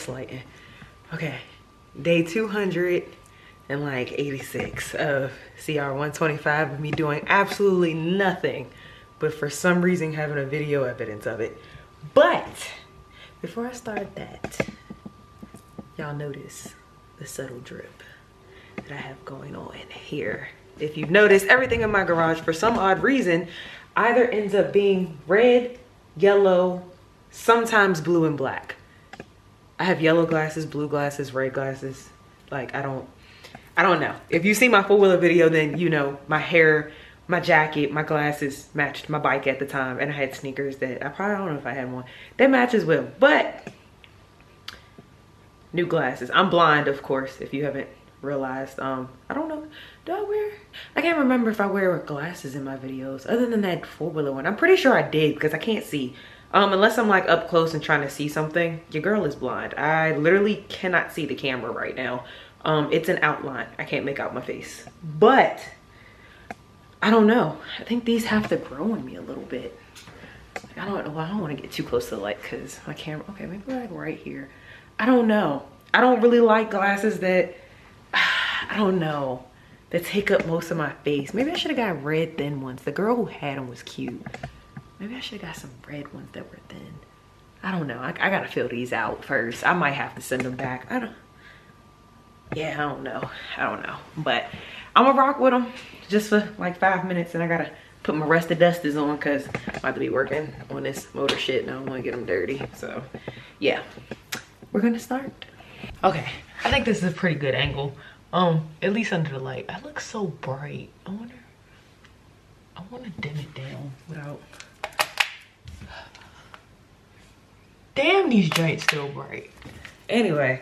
gaslighting. Okay, day 286 of Cr125 of me doing absolutely nothing, but for some reason having a video evidence of it. But before I start that, y'all notice the subtle drip that I have going on here. If you've noticed, everything in my garage for some odd reason either ends up being red, yellow, sometimes blue and black. I have yellow glasses, blue glasses, red glasses. Like, I don't know. If you see my four-wheeler video, then you know my hair, my jacket, my glasses matched my bike at the time, and I had sneakers that I don't know if I had one that matches well, but new glasses. I'm blind, of course, if you haven't realized. I don't know, I can't remember if I wear glasses in my videos other than that four-wheeler one. I'm pretty sure I did because I can't see. Unless I'm like up close and trying to see something. Your girl is blind. I literally cannot see the camera right now. It's an outline. I can't make out my face. But I don't know. I think these have to grow on me a little bit. I don't want to get too close to the light because my camera, okay, maybe like right here. I don't know. I don't really like glasses that, I don't know, that take up most of my face. Maybe I should have got red thin ones. The girl who had them was cute. Maybe I should have got some red ones that were thin. I don't know. I gotta fill these out first. I might have to send them back. I don't know. But I'm gonna rock with them just for like 5 minutes, and I gotta put my rusted dusters on because I'm about to be working on this motor shit and I don't want to get them dirty. So yeah, we're gonna start. Okay, I think this is a pretty good angle. At least under the light. I look so bright. I want to dim it down without. Damn, these joints still bright. Anyway,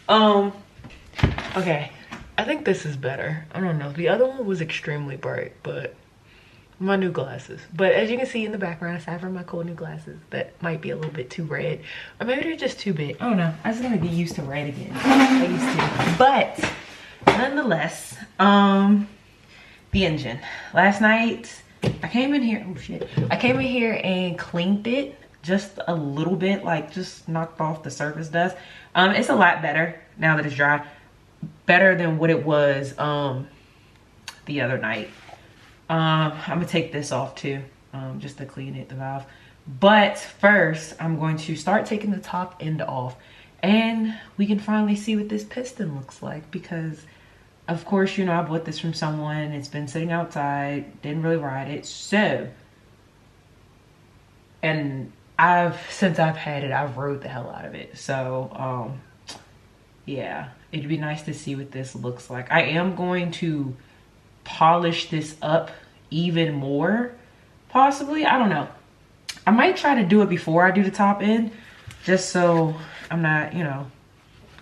okay, I think this is better. I don't know. The other one was extremely bright, but my new glasses. But as you can see in the background, aside from my cool new glasses, that might be a little bit too red. Or maybe they're just too big. I don't know. I just gotta get used to red again. I used to. But nonetheless, the engine. Last night, I came in here, oh shit. I came in here and cleaned it just a little bit, like just knocked off the surface dust. It's a lot better now that it's dry. Better than what it was the other night. I'm gonna take this off too, just to clean it, the valve. But first, I'm going to start taking the top end off, and we can finally see what this piston looks like, because of course, you know, I bought this from someone. It's been sitting outside, didn't really ride it. So, and since I've had it, I've rode the hell out of it. So, yeah, it'd be nice to see what this looks like. I am going to polish this up even more, possibly. I don't know. I might try to do it before I do the top end, just so I'm not, you know,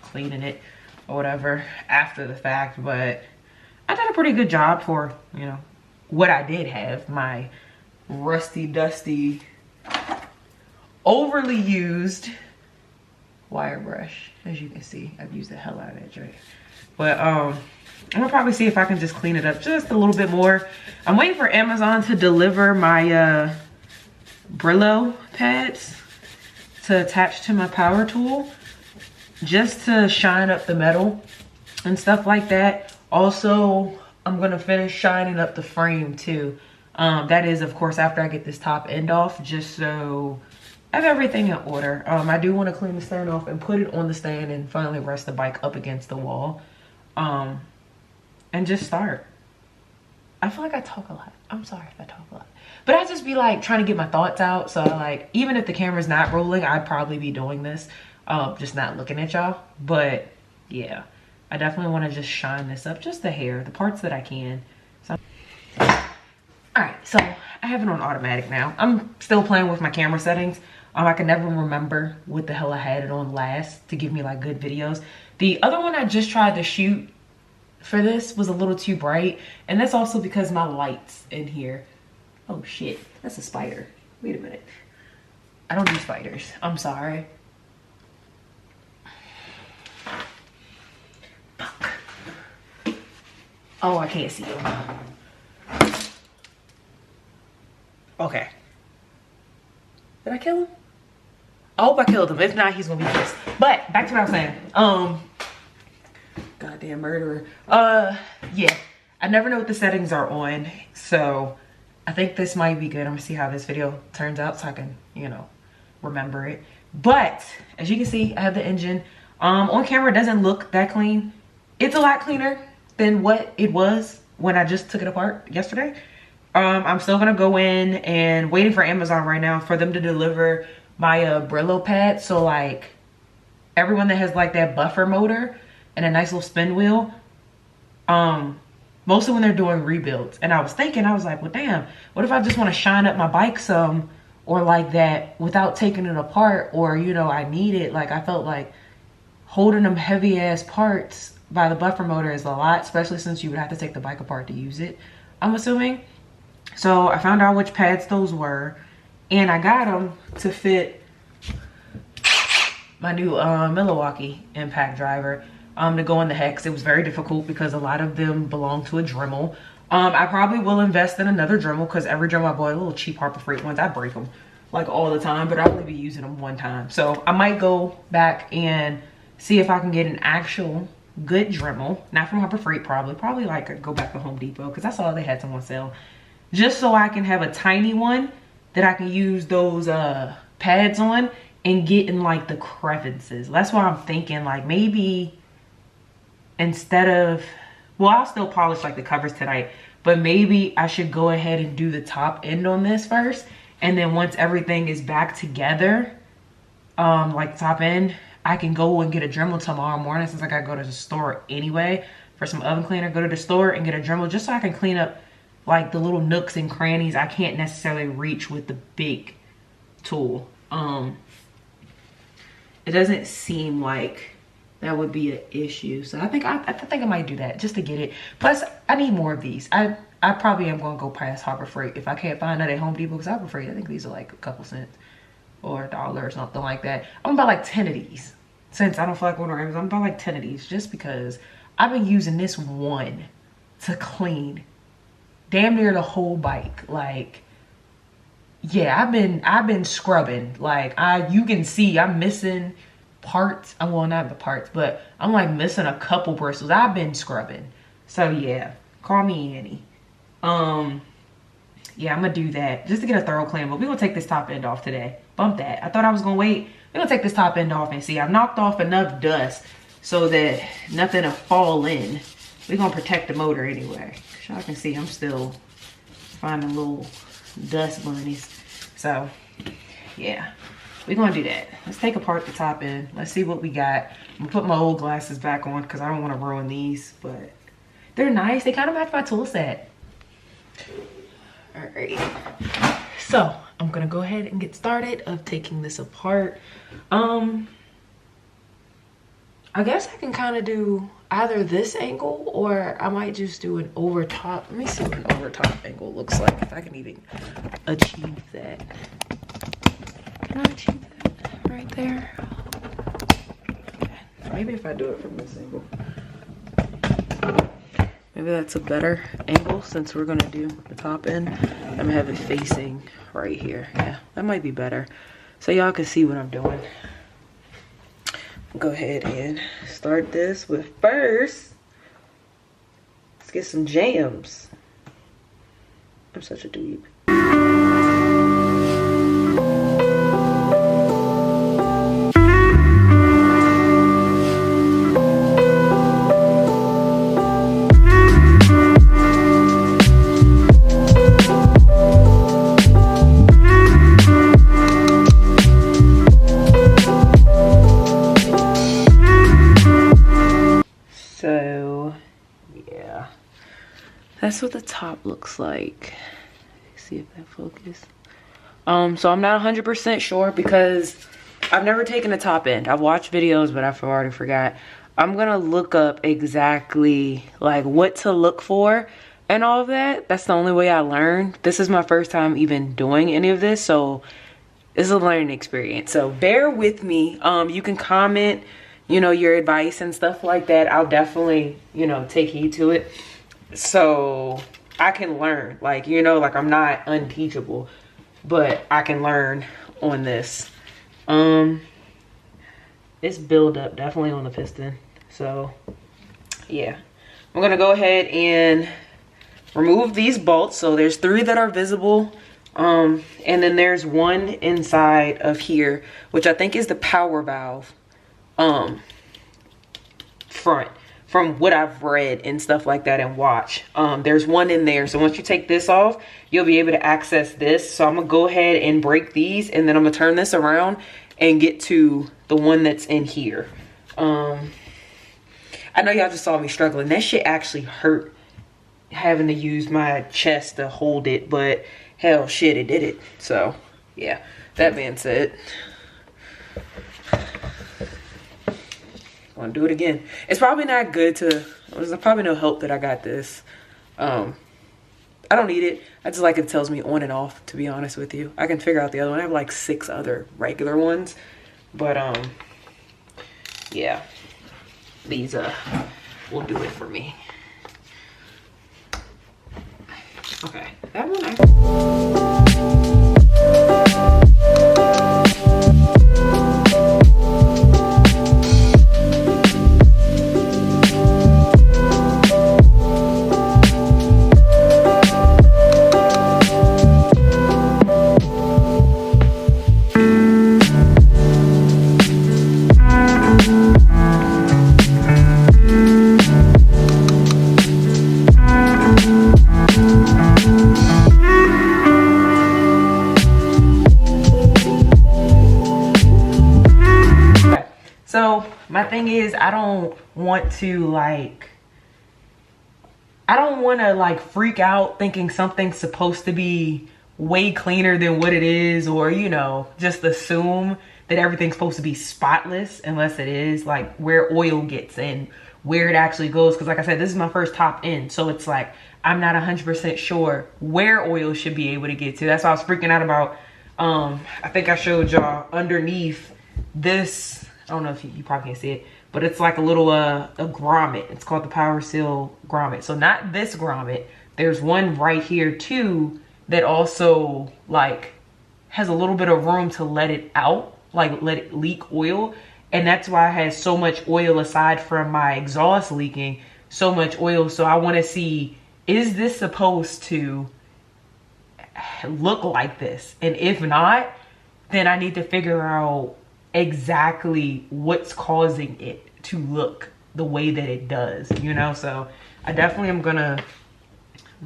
cleaning it or whatever after the fact. But I did a pretty good job for, you know, what I did have. My rusty, dusty, overly used wire brush. As you can see, I've used the hell out of that joint. But I'm gonna probably see if I can just clean it up just a little bit more. I'm waiting for Amazon to deliver my Brillo pads to attach to my power tool, just to shine up the metal and stuff like that. Also, I'm gonna finish shining up the frame too. That is, of course, after I get this top end off, just so I have everything in order. I do want to clean the stand off and put it on the stand and finally rest the bike up against the wall. And just start. I feel like I talk a lot. I'm sorry if I talk a lot. But I just be like trying to get my thoughts out. So like, even if the camera's not rolling, I'd probably be doing this. Just not looking at y'all. But yeah, I definitely want to just shine this up. Just the hair, the parts that I can. So, alright, so I have it on automatic now. I'm still playing with my camera settings. I can never remember what the hell I had it on last to give me like good videos. The other one I just tried to shoot for this was a little too bright, and that's also because my lights in here. Oh shit, that's a spider. Wait a minute. I don't do spiders. I'm sorry. Fuck. Oh, I can't see them. Okay. Did I kill him? I hope I killed him. If not, he's gonna be pissed. But back to what I was saying. Goddamn murderer. Yeah. I never know what the settings are on, so I think this might be good. I'm gonna see how this video turns out so I can, you know, remember it. But as you can see, I have the engine. On camera, it doesn't look that clean. It's a lot cleaner than what it was when I just took it apart yesterday. I'm still gonna go in and waiting for Amazon right now for them to deliver my Brillo pad. So like everyone that has like that buffer motor and a nice little spin wheel, mostly when they're doing rebuilds. And I was thinking, I was like, well damn, what if I just want to shine up my bike some or like that without taking it apart, or you know, I need it. Like I felt like holding them heavy ass parts by the buffer motor is a lot, especially since you would have to take the bike apart to use it, I'm assuming. So I found out which pads those were, and I got them to fit my new Milwaukee impact driver to go in the hex. It was very difficult because a lot of them belong to a Dremel. I probably will invest in another Dremel because every Dremel I bought, little cheap Harbor Freight ones, I break them like all the time, but I only be using them one time. So I might go back and see if I can get an actual good Dremel, not from Harbor Freight, probably like go back to Home Depot because I saw they had some on sale, just so I can have a tiny one that I can use those pads on and get in like the crevices. That's why I'm thinking like maybe instead of, well, I'll still polish like the covers tonight, but maybe I should go ahead and do the top end on this first, and then once everything is back together, like top end, I can go and get a Dremel tomorrow morning since I gotta go to the store anyway for some oven cleaner. Go to the store and get a Dremel just so I can clean up like the little nooks and crannies I can't necessarily reach with the big tool. It doesn't seem like that would be an issue, so I think I might do that just to get it. Plus I need more of these. I probably am gonna go past Harbor Freight if I can't find that at Home Depot, because Harbor Freight, I think these are like a couple cents or $1 or something like that. I'm gonna buy like 10 of these since I don't feel like going to Amazon. I'm gonna buy like 10 of these just because I've been using this one to clean damn near the whole bike. Like, yeah, I've been scrubbing. Like you can see I'm missing parts. Well, not the parts, but I'm like missing a couple bristles. I've been scrubbing. So yeah, call me Annie. Yeah, I'm gonna do that just to get a thorough clean, but we're gonna take this top end off today. Bump that. I thought I was gonna wait. We're gonna take this top end off and see. I've knocked off enough dust so that nothing will fall in. We're gonna protect the motor anyway. Y'all can see I'm still finding little dust bunnies. So yeah, we're gonna do that. Let's take apart the top end. Let's see what we got. I'm gonna put my old glasses back on because I don't want to ruin these, but they're nice. They kind of match my tool set. All right, so I'm gonna go ahead and get started of taking this apart. I guess I can kind of do either this angle or I might just do an over top. Let me see what an over top angle looks like, if I can even achieve that. Can I achieve that right there? Maybe if I do it from this angle. Maybe that's a better angle since we're gonna do the top end. I'm gonna have it facing right here. Yeah, that might be better. So y'all can see what I'm doing. Go ahead and start this with first. Let's get some jams. I'm such a dweeb. That's what the top looks like. See if that focus. So I'm not 100% sure because I've never taken a top end. I've watched videos, but I've already forgot. I'm gonna look up exactly like what to look for and all of that. That's the only way I learn. This is my first time even doing any of this, so it's a learning experience. So bear with me. You can comment, you know, your advice and stuff like that. I'll definitely, you know, take heed to it. So I can learn, like, you know, like I'm not unteachable, but I can learn on this. It's buildup definitely on the piston. So yeah, I'm gonna go ahead and remove these bolts. So there's 3 that are visible, and then there's one inside of here, which I think is the power valve front, from what I've read and stuff like that and watch. There's one in there. So once you take this off, you'll be able to access this. So I'm gonna go ahead and break these, and then I'm gonna turn this around and get to the one that's in here. I know y'all just saw me struggling. That shit actually hurt, having to use my chest to hold it, but hell, shit, it did it. So yeah, that being said, I'm gonna do it again. It's probably not good to, there's probably no help that I got this. I don't need it. I just like it tells me on and off, to be honest with you. I can figure out the other one. I have like 6 other regular ones, but yeah, these will do it for me. Okay, that one my thing is, I don't want to freak out thinking something's supposed to be way cleaner than what it is, or, you know, just assume that everything's supposed to be spotless unless it is, like where oil gets in, where it actually goes. Because like I said, this is my first top end, so it's like I'm not 100% sure where oil should be able to get to. That's why I was freaking out about, I think I showed y'all underneath this, I don't know if you probably can't see it, but it's like a little a grommet. It's called the Power Seal grommet. So not this grommet. There's one right here too that also like has a little bit of room to let it out, like let it leak oil. And that's why I had so much oil, aside from my exhaust leaking, so much oil. So I want to see, is this supposed to look like this? And if not, then I need to figure out exactly what's causing it to look the way that it does, you know? So I definitely am gonna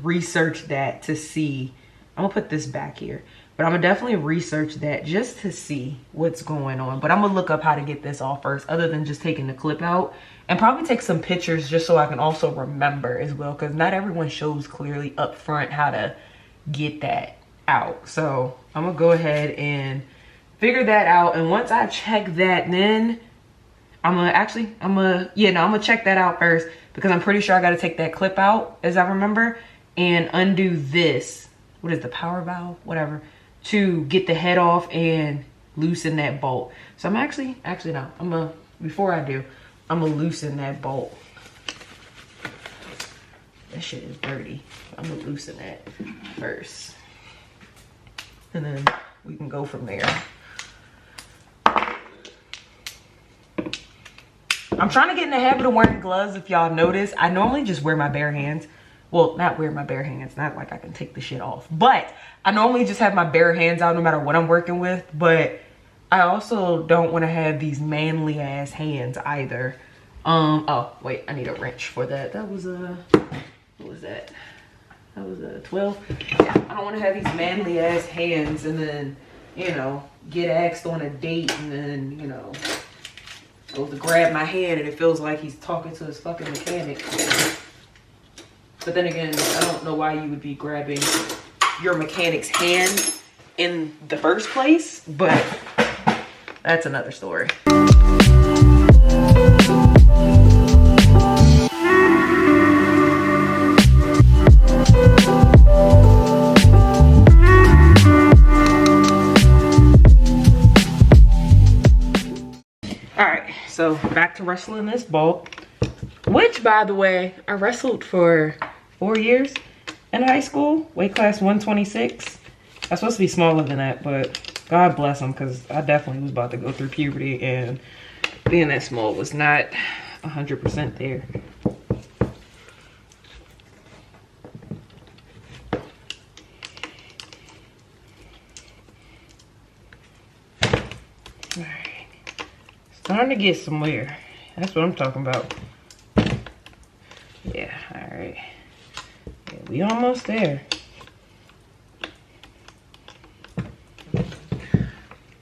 research that to see. I'm gonna put this back here, but I'm gonna definitely research that just to see what's going on. But I'm gonna look up how to get this off first, other than just taking the clip out, and probably take some pictures just so I can also remember as well, because not everyone shows clearly up front how to get that out. So I'm gonna go ahead and figure that out, and once I check that, then I'm gonna check that out first, because I'm pretty sure I got to take that clip out, as I remember, and undo this, what is the power valve, whatever, to get the head off and loosen that bolt. So I'm before I do, I'm gonna loosen that bolt. That shit is dirty. I'm gonna loosen that first, and then we can go from there. I'm trying to get in the habit of wearing gloves. If y'all notice, I normally just wear my bare hands. Well, not wear my bare hands, not like I can take the shit off, but I normally just have my bare hands out no matter what I'm working with. But I also don't want to have these manly ass hands either. Oh wait, I need a wrench for that. That was a, what was that? That was a 12. Yeah, I don't want to have these manly ass hands and then, you know, get asked on a date and then, you know, goes to grab my hand and it feels like he's talking to his fucking mechanic. But then again, I don't know why you would be grabbing your mechanic's hand in the first place, but that's another story. Alright, so back to wrestling this bolt, which, by the way, I wrestled for 4 years in high school, weight class 126. I'm supposed to be smaller than that, but God bless them, because I definitely was about to go through puberty, and being that small was not 100% there. Alright. Starting to get somewhere. That's what I'm talking about. Yeah, alright. Yeah, we almost there.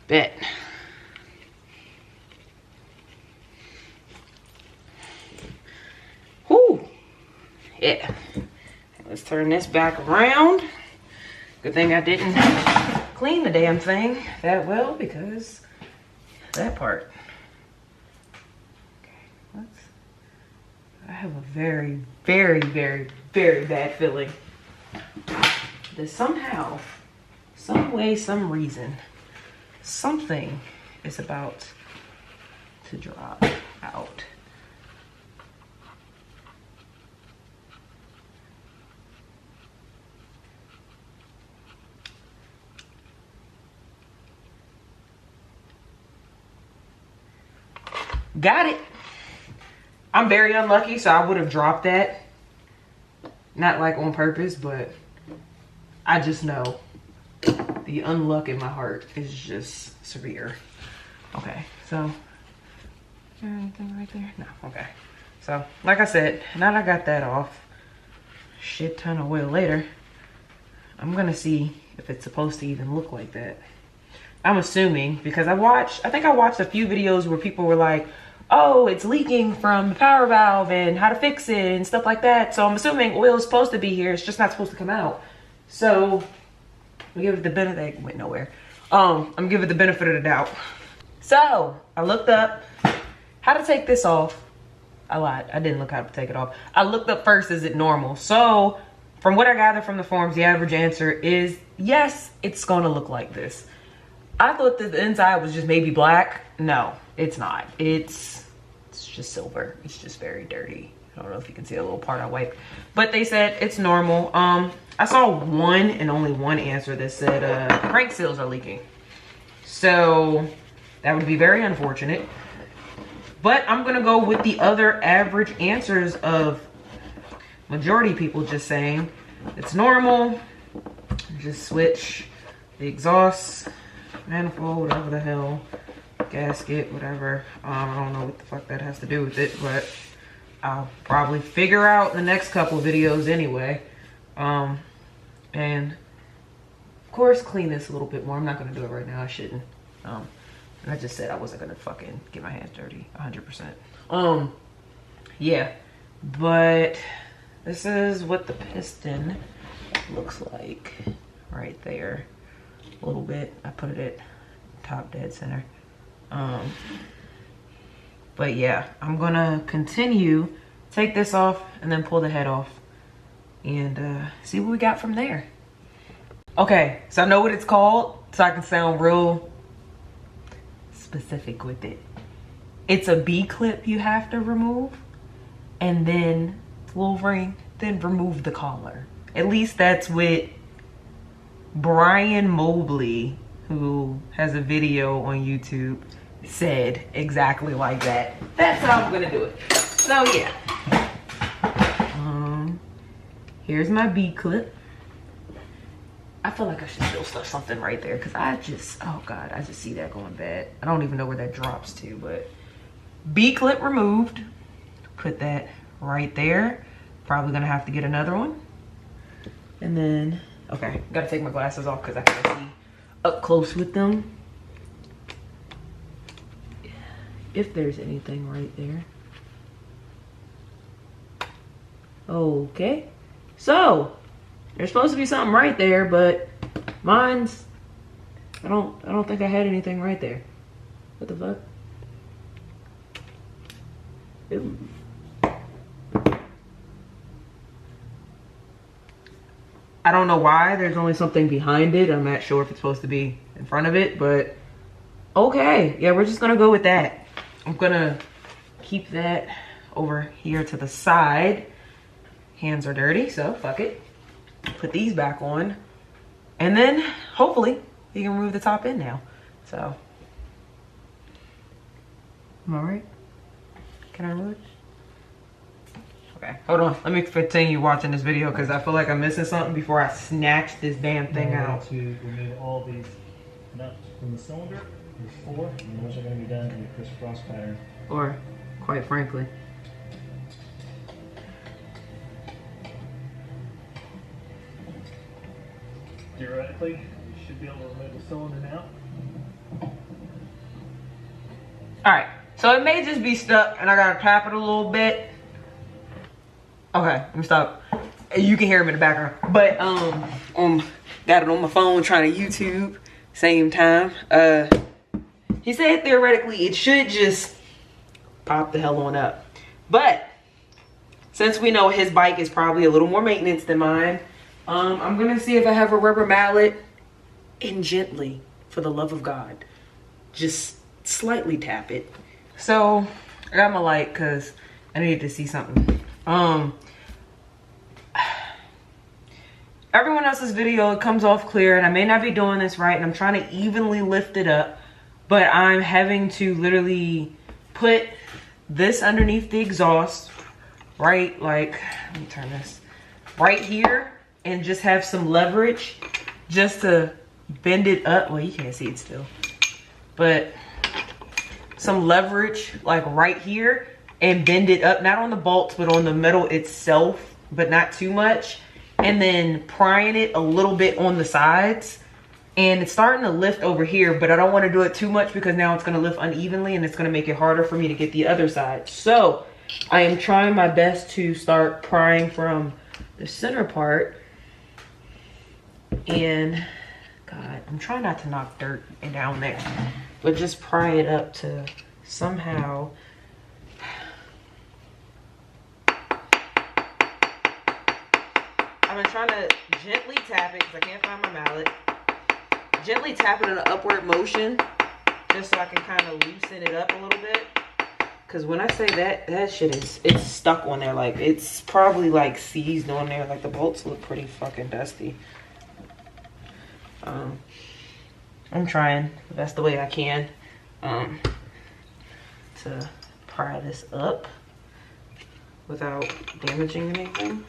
Bet. Whoo. Yeah. Let's turn this back around. Good thing I didn't clean the damn thing that well, because that part. Okay, I have a very, very, very, very bad feeling that somehow, some way, some reason, something is about to drop out. Got it. I'm very unlucky, so I would have dropped that. Not like on purpose, but I just know the unluck in my heart is just severe. Okay, so anything right there? No, okay. So like I said, now that I got that off, shit ton of oil later, I'm gonna see if it's supposed to even look like that. I'm assuming, because I think I watched a few videos where people were like, oh, it's leaking from the power valve and how to fix it and stuff like that. So I'm assuming oil is supposed to be here. It's just not supposed to come out. So we give it the benefit, it went nowhere. I'm giving it the benefit of the doubt. So I looked up how to take this off. I lied, I didn't look how to take it off. I looked up first, is it normal? So from what I gathered from the forums, the average answer is yes, it's gonna look like this. I thought that the inside was just maybe black. No, it's not. It's just silver. It's just very dirty. I don't know if you can see a little part I wiped, but they said it's normal. I saw one and only one answer that said crank seals are leaking. So that would be very unfortunate. But I'm gonna go with the other average answers of majority people just saying it's normal. Just switch the exhaust manifold, whatever the hell, gasket, whatever. I don't know what the fuck that has to do with it, but I'll probably figure out in the next couple of videos anyway. And of course clean this a little bit more. I'm not gonna do it right now, I shouldn't. And I just said I wasn't gonna fucking get my hands dirty 100%. Yeah, but this is what the piston looks like right there. A little bit. I put it at top dead center. But yeah, I'm gonna continue, take this off and then pull the head off and see what we got from there. Okay, so I know what it's called, so I can sound real specific with it. It's a B clip you have to remove, and then Wolverine, then remove the collar. At least that's what Brian Mobley, who has a video on YouTube, said exactly like that. That's how I'm gonna do it. So yeah. Here's my B clip. I feel like I should still stuff something right there because I just, oh God, I just see that going bad. I don't even know where that drops to, but B clip removed. Put that right there. Probably gonna have to get another one. And then, okay, gotta take my glasses off because I can't see up close with them. If there's anything right there. Okay, so there's supposed to be something right there, but mine's, I don't think I had anything right there. What the fuck? Ew. I don't know why there's only something behind it. I'm not sure if it's supposed to be in front of it, but okay. Yeah, we're just gonna go with that. I'm gonna keep that over here to the side. Hands are dirty, so fuck it. Put these back on. And then hopefully you can remove the top end now. So, am I right? Can I remove it? Okay, hold on. Let me continue watching this video because I feel like I'm missing something before I snatch this damn thing out. To remove all these nuts from the cylinder. There's 4, and those are going to be done in a crisscross pattern. Or, quite frankly. Theoretically, you should be able to remove the cylinder now. Alright, so it may just be stuck and I gotta tap it a little bit. Okay, let me stop. You can hear him in the background. But got it on my phone trying to YouTube same time. He said theoretically it should just pop the hell on up. But since we know his bike is probably a little more maintenance than mine, I'm gonna see if I have a rubber mallet and gently, for the love of God, just slightly tap it. So I got my light because I needed to see something. Everyone else's video, it comes off clear, and I may not be doing this right, and I'm trying to evenly lift it up, but I'm having to literally put this underneath the exhaust, right, like, let me turn this, right here, and just have some leverage just to bend it up. Well, you can't see it still, but some leverage like right here and bend it up, not on the bolts, but on the metal itself, but not too much. And then prying it a little bit on the sides. And it's starting to lift over here, but I don't want to do it too much because now it's going to lift unevenly and it's going to make it harder for me to get the other side. So I am trying my best to start prying from the center part. And God, I'm trying not to knock dirt down there, but just pry it up to somehow. I've been trying to gently tap it because I can't find my mallet. Gently tap it in an upward motion just so I can kind of loosen it up a little bit. Because when I say that shit it's stuck on there. Like, it's probably like seized on there. Like, the bolts look pretty fucking dusty. I'm trying the best the way I can to pry this up without damaging anything.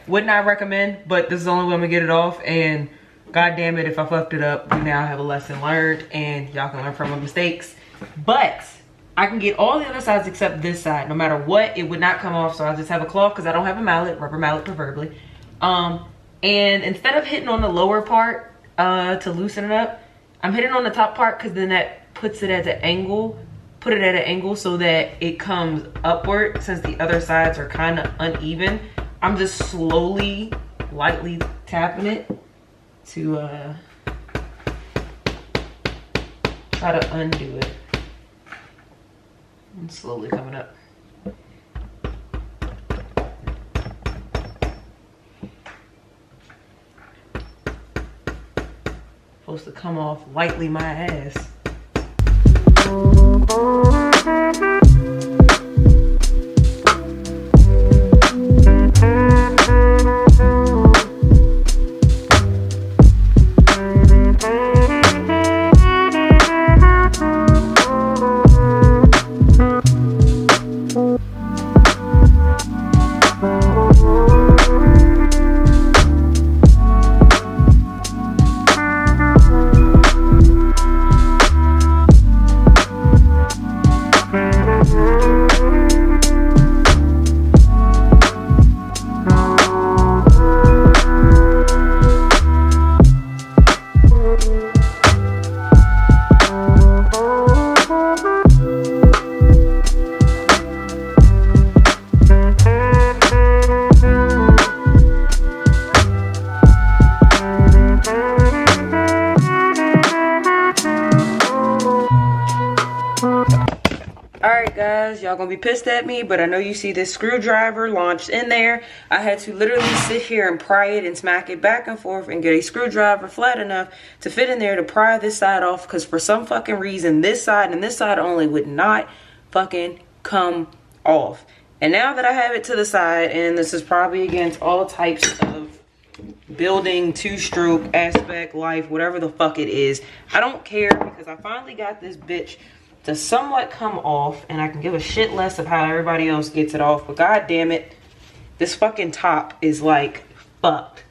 Would not recommend, but this is the only way I'm gonna get it off. And god damn it, if I fucked it up, we now have a lesson learned and y'all can learn from my mistakes. But I can get all the other sides except this side. No matter what, it would not come off. So I'll just have a cloth because I don't have a mallet, rubber mallet preferably. And instead of hitting on the lower part to loosen it up, I'm hitting on the top part because then that puts it at an angle. Put it at an angle so that it comes upward since the other sides are kind of uneven. I'm just slowly, lightly tapping it to try to undo it. And slowly coming up. Supposed to come off lightly my ass. guys, y'all gonna be pissed at me, but I know you see this screwdriver launched in there. I had to literally sit here and pry it and smack it back and forth and get a screwdriver flat enough to fit in there to pry this side off, because for some fucking reason this side and this side only would not fucking come off. And now that I have it to the side, and this is probably against all types of building, two-stroke, aspect, life, whatever the fuck it is, I don't care, because I finally got this bitch to somewhat come off, and I can give a shit less of how everybody else gets it off. But god damn it, this fucking top is like fucked.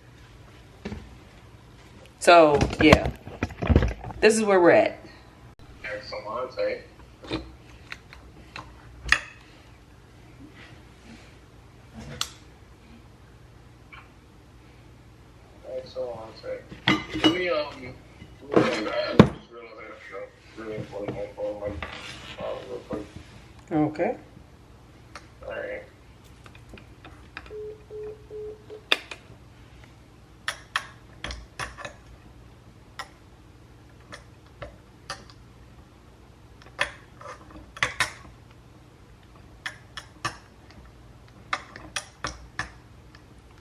So yeah, this is where we're at. Excellent. Let me I just realized I have to really important my phone like real quick. Okay. Alright.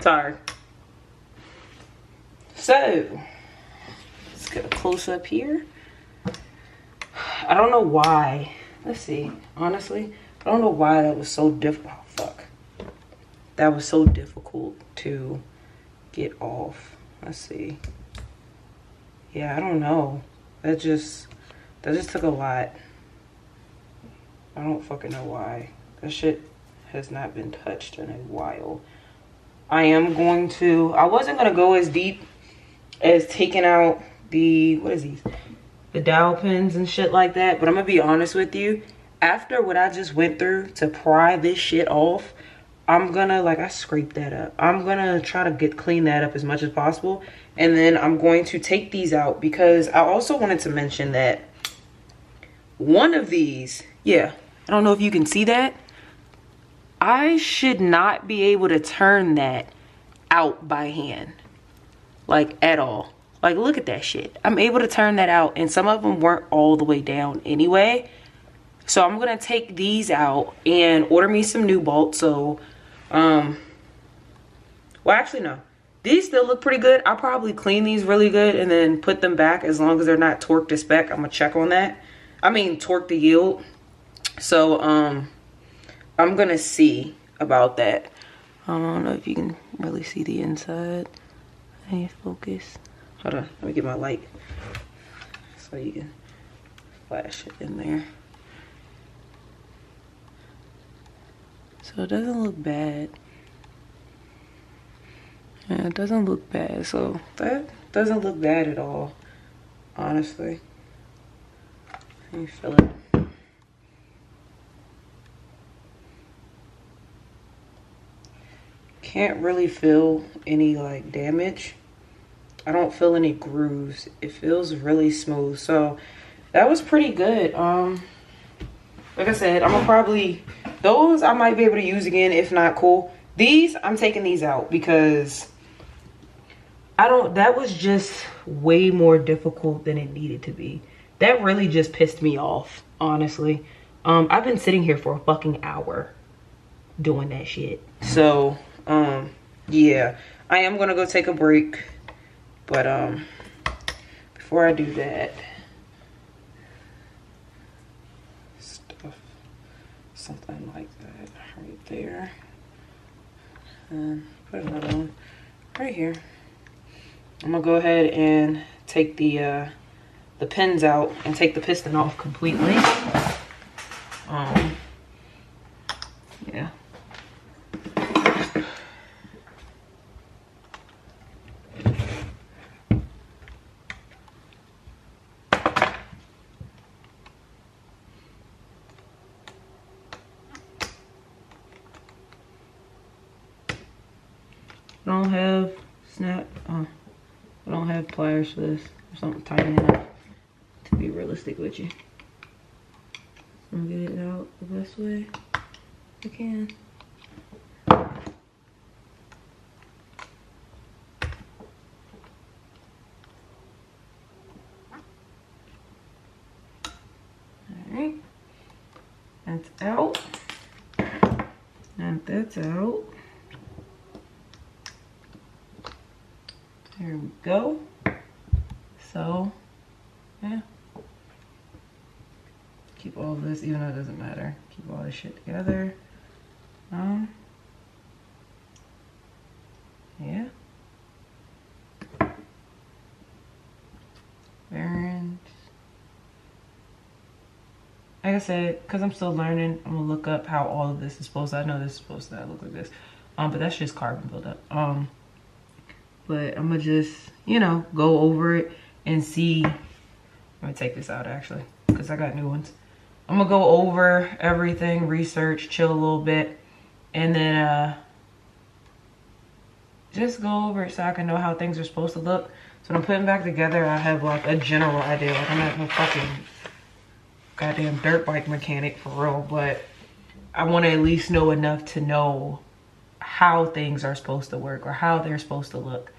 Sorry. So let's get a close up here. I don't know why. Let's see. Honestly, I don't know why that was so difficult. Oh, fuck. That was so difficult to get off. Let's see. Yeah, I don't know. That just took a lot. I don't fucking know why. That shit has not been touched in a while. I wasn't gonna go as deep as taking out the, what is these? The dowel pins and shit like that. But I'm gonna be honest with you. After what I just went through to pry this shit off, I'm gonna, like, I scraped that up. I'm gonna try to clean that up as much as possible. And then I'm going to take these out, because I also wanted to mention that one of these, yeah, I don't know if you can see that. I should not be able to turn that out by hand, like, at all. Like, look at that shit. I'm able to turn that out, and some of them weren't all the way down anyway. So I'm gonna take these out and order me some new bolts. So well, actually no, these still look pretty good. I'll probably clean these really good and then put them back, as long as they're not torqued to spec. I'm gonna check on that. I mean torque to yield. So I'm gonna see about that. I don't know if you can really see the inside. Hey, focus. Hold on, let me get my light so you can flash it in there. So it doesn't look bad. Yeah, it doesn't look bad. So that doesn't look bad at all, honestly. Let me feel it. Can't really feel any like damage. I don't feel any grooves. It feels really smooth. So that was pretty good. Like I said, I'm gonna probably, those I might be able to use again, if not, cool. These, I'm taking these out, because that was just way more difficult than it needed to be. That really just pissed me off, honestly. I've been sitting here for a fucking hour doing that shit. So yeah, I am gonna go take a break, but before I do that, something like that right there, and put another one right here. I'm gonna go ahead and take the pins out and take the piston off completely. Yeah. I don't have I don't have pliers for this, or something tighten it up, to be realistic with you. I'm gonna get it out the best way I can. Alright, that's out. And that's out. There we go. So, yeah. Keep all this, even though it doesn't matter. Keep all this shit together. Yeah. And like I said, because I'm still learning, I'm gonna look up how all of this is supposed to. I know this is supposed to look like this. But that's just carbon buildup. But I'm gonna just, you know, go over it and see. I'm gonna take this out actually, because I got new ones. I'm gonna go over everything, research, chill a little bit, and then just go over it so I can know how things are supposed to look. So when I'm putting back together, I have like a general idea. Like I'm not no fucking goddamn dirt bike mechanic for real, but I want to at least know enough to know how things are supposed to work or how they're supposed to look.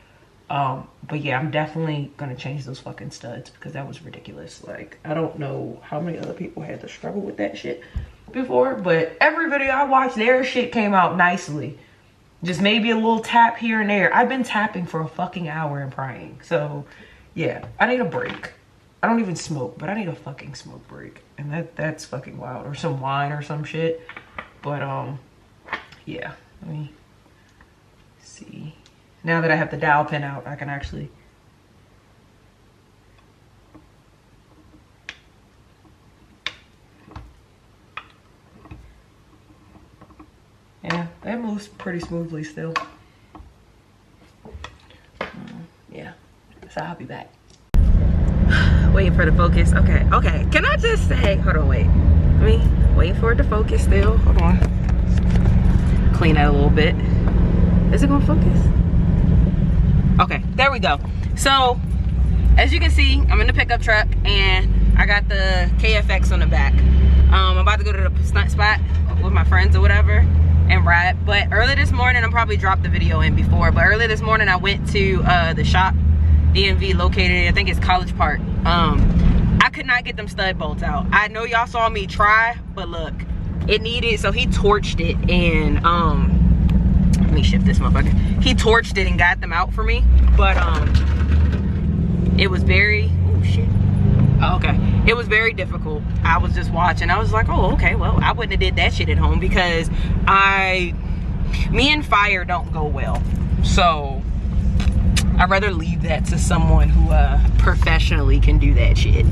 But yeah, I'm definitely gonna change those fucking studs because that was ridiculous. Like, I don't know how many other people had to struggle with that shit before, but every video I watched, their shit came out nicely. Just maybe a little tap here and there. I've been tapping for a fucking hour and praying. So yeah, I need a break. I don't even smoke, but I need a fucking smoke break. And that's fucking wild. Or some wine or some shit. But yeah, let me see. Now that I have the dowel pin out, I can actually yeah, that moves pretty smoothly still. Yeah, so I'll be back. Waiting for the focus. Okay, can I just say, hold on, wait. Waiting for it to focus still. Hold on. Clean that a little bit. Is it gonna focus? Okay, there we go. So, as you can see, I'm in the pickup truck and I got the KFX on the back. I'm about to go to the stunt spot with my friends or whatever and ride. But early this morning, I probably dropped the video in before, but early this morning I went to the shop, DMV, located, I think it's College Park. I could not get them stud bolts out. I know y'all saw me try, but look, it needed, so he torched it and let me shift this motherfucker. He torched it and got them out for me, but it was very, oh shit. Oh, okay, it was very difficult. I was just watching. I was like, oh, okay, well, I wouldn't have did that shit at home because me and fire don't go well. So I'd rather leave that to someone who professionally can do that shit.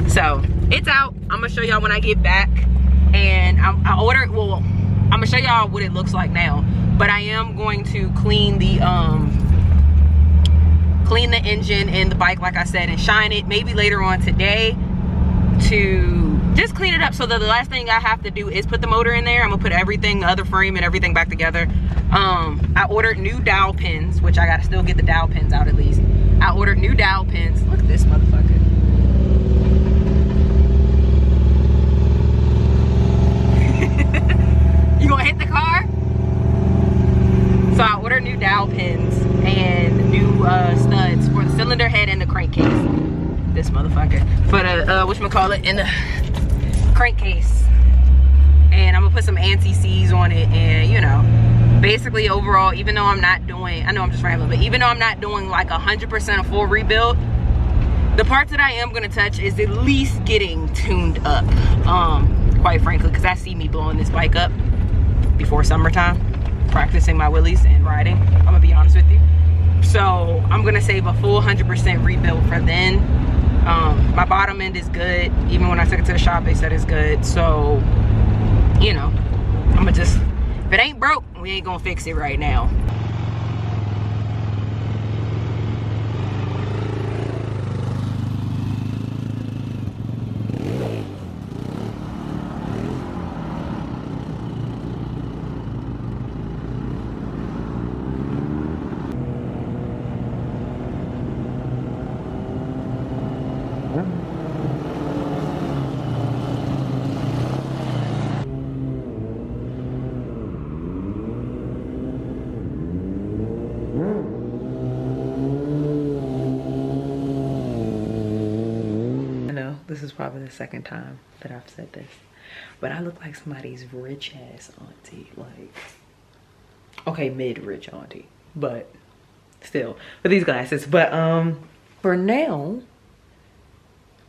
So it's out. I'm gonna show y'all when I get back, and I ordered. Well, I'm gonna show y'all what it looks like now. But I am going to clean the engine and the bike, like I said, and shine it maybe later on today to just clean it up. So that the last thing I have to do is put the motor in there. I'm gonna put everything, the other frame and everything back together. I ordered new dowel pins, which I gotta still get the dowel pins out at least. I ordered new dowel pins. Look at this motherfucker. You gonna hit the car? So I ordered new dowel pins and new studs for the cylinder head and the crankcase. This motherfucker. For the, whatchamacallit, in the crankcase. And I'm gonna put some anti-seize on it, and you know, basically overall, even though I'm not doing, I know I'm just rambling, but even though I'm not doing like 100% a full rebuild, the parts that I am gonna touch is at least getting tuned up, quite frankly, because I see me blowing this bike up before summertime, practicing my wheelies and riding, I'm gonna be honest with you. So I'm gonna save a full 100% rebuild for then. My bottom end is good. Even when I took it to the shop, they said it's good. So, you know, I'm gonna just, if it ain't broke, we ain't gonna fix it right now. This is probably the second time that I've said this. but I look like somebody's rich ass auntie. Like, okay, mid-rich auntie, but still with these glasses. But for now,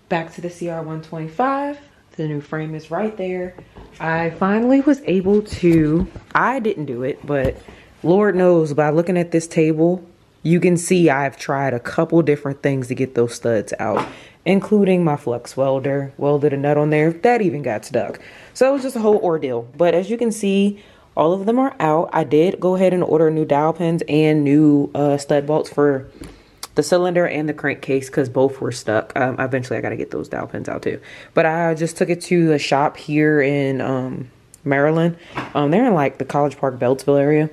back to the Cr125. The new frame is right there. I finally was able to, I didn't do it, but Lord knows by looking at this table, you can see I've tried a couple different things to get those studs out, including my flux welder, welded a nut on there, that even got stuck. So it was just a whole ordeal. But as you can see, all of them are out. I did go ahead and order new dowel pins and new stud bolts for the cylinder and the crankcase because both were stuck. Eventually I got to get those dowel pins out too. But I just took it to a shop here in Maryland. They're in like the College Park, Beltsville area.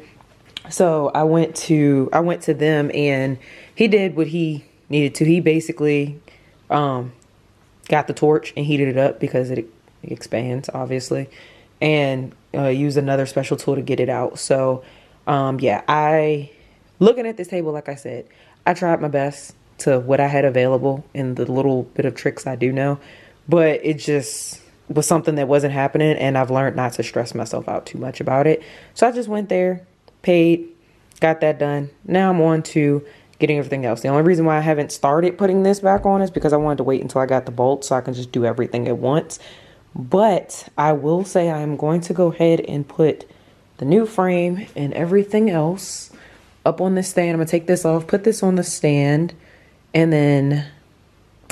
So I went to them and he did what he needed to. He basically got the torch and heated it up because it expands obviously, and used another special tool to get it out. So yeah, looking at this table, like I said, I tried my best to what I had available and the little bit of tricks I do know, but it just was something that wasn't happening, and I've learned not to stress myself out too much about it. So I just went there, paid, got that done. Now I'm on to getting everything else. The only reason why I haven't started putting this back on is because I wanted to wait until I got the bolts so I can just do everything at once. But I will say I am going to go ahead and put the new frame and everything else up on this stand. I'm gonna take this off, put this on the stand, and then,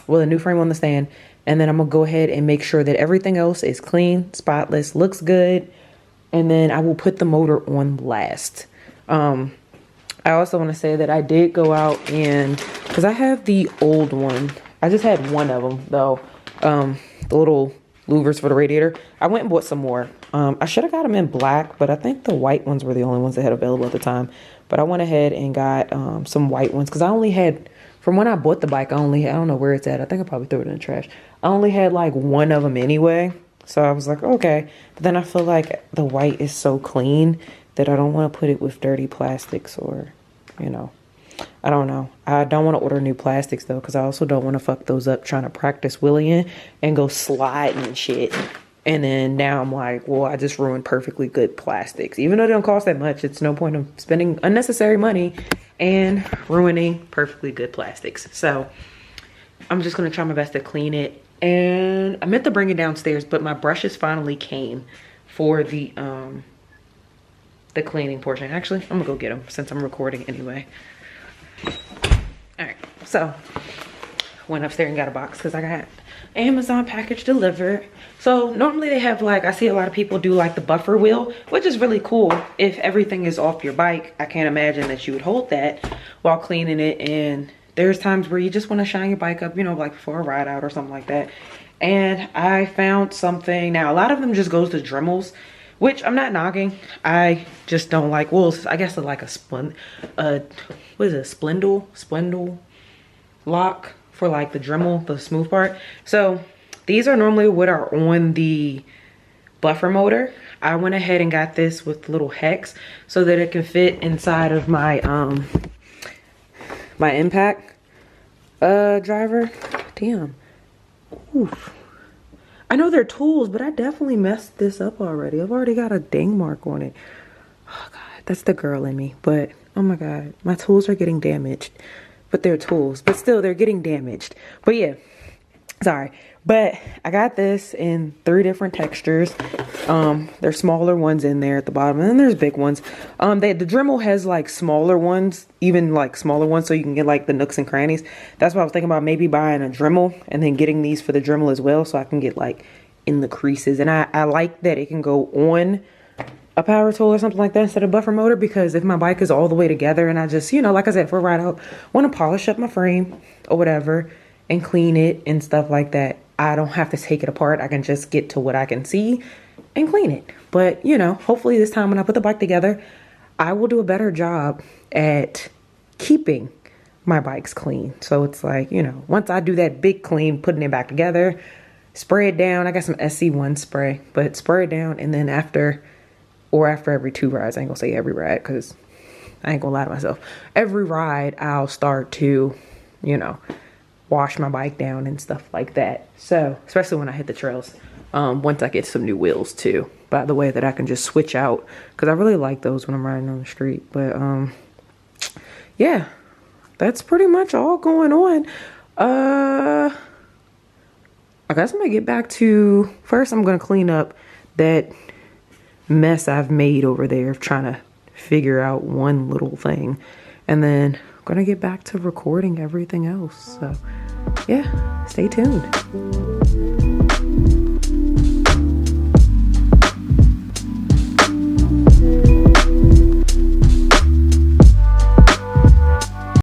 well, the new frame on the stand, and then I'm gonna go ahead and make sure that everything else is clean, spotless, looks good, and then I will put the motor on last. I also want to say that I did go out and, because I have the old one, I just had one of them though, the little louvers for the radiator. I went and bought some more. I should have got them in black, but I think the white ones were the only ones they had available at the time. But I went ahead and got some white ones because I only had, from when I bought the bike, I don't know where it's at. I think I probably threw it in the trash. I only had like one of them anyway. So I was like, okay. But then I feel like the white is so clean that I don't want to put it with dirty plastics or, you know, I don't know. I don't want to order new plastics though, because I also don't want to fuck those up trying to practice wheeling and go sliding and shit. And then now I'm like, well, I just ruined perfectly good plastics. Even though they don't cost that much, it's no point of spending unnecessary money and ruining perfectly good plastics. So I'm just going to try my best to clean it. And I meant to bring it downstairs, but my brushes finally came for the cleaning portion. Actually, I'm gonna go get them since I'm recording anyway. All right, so went upstairs and got a box because I got Amazon package delivered. So normally they have like, I see a lot of people do like the buffer wheel, which is really cool. If everything is off your bike, I can't imagine that you would hold that while cleaning it. And there's times where you just want to shine your bike up, you know, like before a ride out or something like that. And I found something. Now a lot of them just goes to Dremels, which I'm not knocking. I just don't like, well, I guess it's like a what is it, spindle lock for like the Dremel, the smooth part. So these are normally what are on the buffer motor. I went ahead and got this with little hex so that it can fit inside of my my impact driver. Damn. Oof. I know they're tools, but I definitely messed this up already. I've already got a ding mark on it. Oh God, that's the girl in me. But oh my God, my tools are getting damaged. But they're tools, but still they're getting damaged. But yeah, sorry. But I got this in 3 different textures. There's smaller ones in there at the bottom, and then there's big ones. The Dremel has like smaller ones, even like smaller ones, so you can get like the nooks and crannies. That's why I was thinking about maybe buying a Dremel and then getting these for the Dremel as well, so I can get like in the creases. And I like that it can go on a power tool or something like that instead of buffer motor, because if my bike is all the way together and I just, you know, like I said, for a ride out, want to polish up my frame or whatever and clean it and stuff like that, I don't have to take it apart. I can just get to what I can see and clean it. But, you know, hopefully this time when I put the bike together, I will do a better job at keeping my bikes clean. So it's like, you know, once I do that big clean, putting it back together, spray it down. I got some SC1 spray, but spray it down. And then after every 2 rides, I ain't gonna say every ride because I ain't gonna lie to myself. Every ride, I'll start to, you know, wash my bike down and stuff like that. So, especially when I hit the trails. once I get some new wheels too, by the way, that I can just switch out, because I really like those when I'm riding on the street. But yeah, that's pretty much all going on. I guess I'm gonna get back to, first I'm gonna clean up that mess I've made over there of trying to figure out one little thing, and then I'm gonna get back to recording everything else. So yeah, stay tuned.